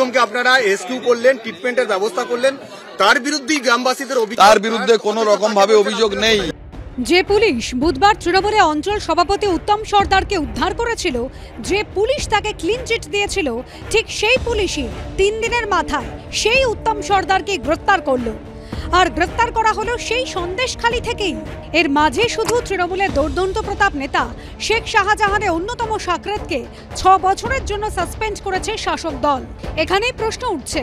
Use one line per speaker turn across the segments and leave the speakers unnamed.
উত্তমকে আপনারা রেস্কিউ করলেন, ট্রিটমেন্টের ব্যবস্থা করলেন, তার বিরুদ্ধেই গ্রামবাসীদের অভিযোগ,
তার বিরুদ্ধে কোনো রকম ভাবে অভিযোগ নেই।
যে পুলিশ বুধবার তৃণমূলের অঞ্চল সভাপতি উত্তম সর্দারকে উদ্ধার করেছিল, যে পুলিশ তাকে ক্লিন চিট দিয়েছিল, ঠিক সেই পুলিশই 3 দিনের মাথায় সেই উত্তম সর্দারকে গ্রেফতার করলো। আর গ্রেফতার করা হলো সেই সন্দেশখালী থেকেই। এর মাঝে শুধু তৃণমূলের দুর্দান্ত প্রতাপ নেতা শেখ শাহজাহানের অন্যতম সাকরেতকে 6 বছরের জন্য সাসপেন্ড করেছে শাসক দল। এখানেই প্রশ্ন উঠছে,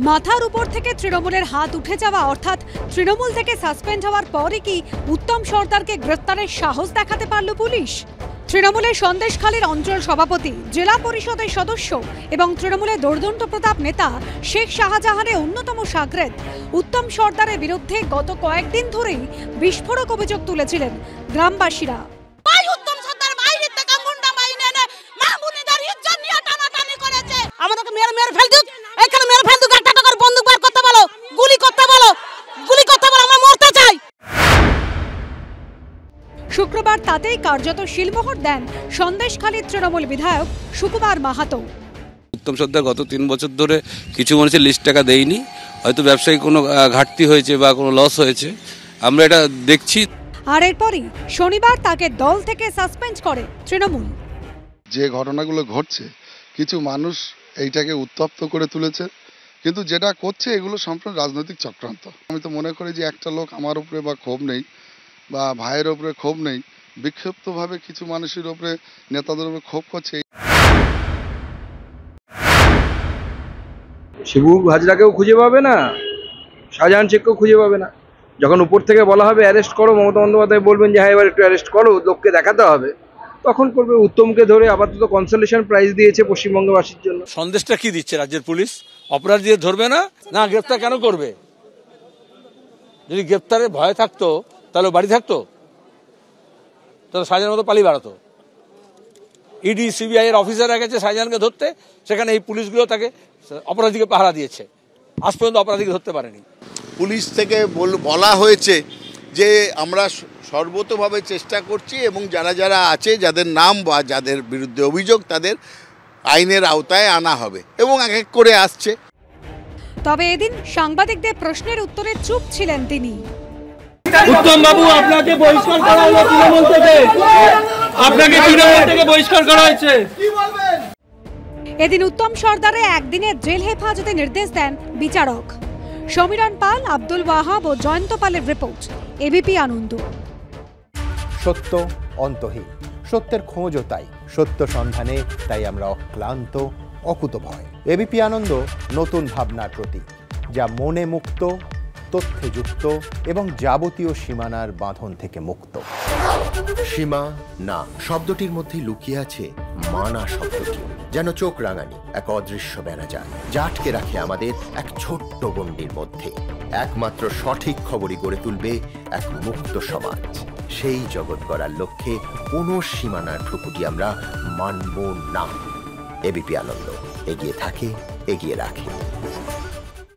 মাথার উপর থেকে তৃণমূলের হাত উঠে যাওয়া, অর্থাৎ তৃণমূল থেকে সাসপেন্ড হওয়ার পরে কি উত্তম সর্দারকে গ্রেফতারের সাহস দেখাতে পারল পুলিশ? তৃণমূলের সন্দেশখালীর অঞ্চল সভাপতি, জেলা পরিষদের সদস্য এবং তৃণমূলের দুর্দান্ত প্রতাপ নেতা শেখ শাহজাহানের অন্যতম সাকরেত উত্তম সর্দারের বিরুদ্ধে গত কয়েকদিন ধরেই বিস্ফোরক অভিযোগ তুলেছিলেন গ্রামবাসীরা। শুক্রবার তাতেই কার্যত শিলমোহর দেন সন্দেশখালীর তৃণমূল বিধায়ক সুকুমার মাহাতো।
উত্তম সর্দার গত 3 বছর ধরে কিছু মানুষের লিস্ট টাকা দেয়নি, হয়তো ব্যবসায়িক কোনো ঘাটতি হয়েছে বা কোনো লস হয়েছে, আমরা এটা দেখছি।
আর এরপরই শনিবার তাকে দল থেকে সাসপেন্ড করে তৃণমূল।
যে ঘটনাগুলো ঘটছে, কিছু মানুষ এইটাকে উত্তপ্ত করে তুলেছে, কিন্তু যেটা করছে এগুলো সম্পূর্ণ রাজনৈতিক চক্রান্ত। আমি তো মনে করি যে একটা লোক আমার উপরে বা ক্ষোভ নেই বা ভাইয়ের উপরে ক্ষোভ নেই, বিক্ষিপ্তভাবে কিছু মানুষের উপরে, নেতাদের উপরে ক্ষোভ করছে।
শিবু হাজরাকেও খুঁজে পাবে না, শাহজাহান শেখকেও খুঁজে পাবে না। যখন উপর থেকে বলা হবে অ্যারেস্ট করো, মমতা বন্দ্যোপাধ্যায় বলবেন যে হ্যাঁ এবার একটু অ্যারেস্ট করো, লোককে দেখাতে হবে, তখন করবে। উত্তমকে ধরে আপাতত কনসোলেশন প্রাইজ দিয়েছে পশ্চিমবঙ্গবাসীর জন্য।
সন্দেশটা কি দিচ্ছে রাজ্যের পুলিশ? অপরাধীদের ধরবে না? না, গ্রেফতার কেন করবে? যদি গ্রেফতারের ভয় থাকতো তাহলে বাড়ি থাকতো, তাহলে শাহজাহানের মতো পালিয়ে বেড়াতো। ইডি সিবিআই এর অফিসাররা গেছে শাহজাহানকে ধরতে, সেখানে এই পুলিশগুলো তাকে অপরাধীকে পাহারা দিয়েছে, আজ পর্যন্ত অপরাধীকে ধরতে পারেনি।
পুলিশ থেকে বলা হয়েছে যে আমরা সর্বতভাবে চেষ্টা করছি এবং যারা যারা আছে, যাদের নাম বা যাদের বিরুদ্ধে অভিযোগ, তাদের আইনের আওতায় আনা হবে এবং এক এক করে আসছে।
তবে এদিন সাংবাদিকদের প্রশ্নের উত্তরে চুপ ছিলেন তিনি।
উত্তম বাবু, আপনাকে বহিষ্কার করা হলো তৃণমূল থেকে, আপনাকে তৃণমূল থেকে বহিষ্কার করা হয়েছে।
এদিন উত্তম সর্দারের একদিনের জেল হেফাজতে নির্দেশ দেন বিচারক। সমীরণ পাল, আব্দুল ওয়াহাব ও জয়ন্ত পালের রিপোর্ট, এবিপি আনন্দ।
সত্য অন্তহীন, সত্যের খোঁজও তাই, সত্য সন্ধানে তাই আমরা অক্লান্ত, অকুতভয়। এবিপি আনন্দ নতুন ভাবনার প্রতীক, যা মনে মুক্ত, তথ্যে যুক্ত এবং যাবতীয় সীমানার বাঁধন থেকে মুক্ত।
সীমা না শব্দটির মধ্যে লুকিয়ে আছে মানা শব্দটি, যেন চোখ রাঙানি এক অদৃশ্য ব্যানাজার, যা আটকে রাখে আমাদের এক ছোট্ট গণ্ডির মধ্যে। একমাত্র সঠিক খবরই গড়ে তুলবে এক মুক্ত সমাজ। সেই জগৎ গড়ার লক্ষ্যে কোনো সীমানার ঠুকুটি আমরা মানব না। এবিপি আনন্দ এগিয়ে থাকে, এগিয়ে রাখে।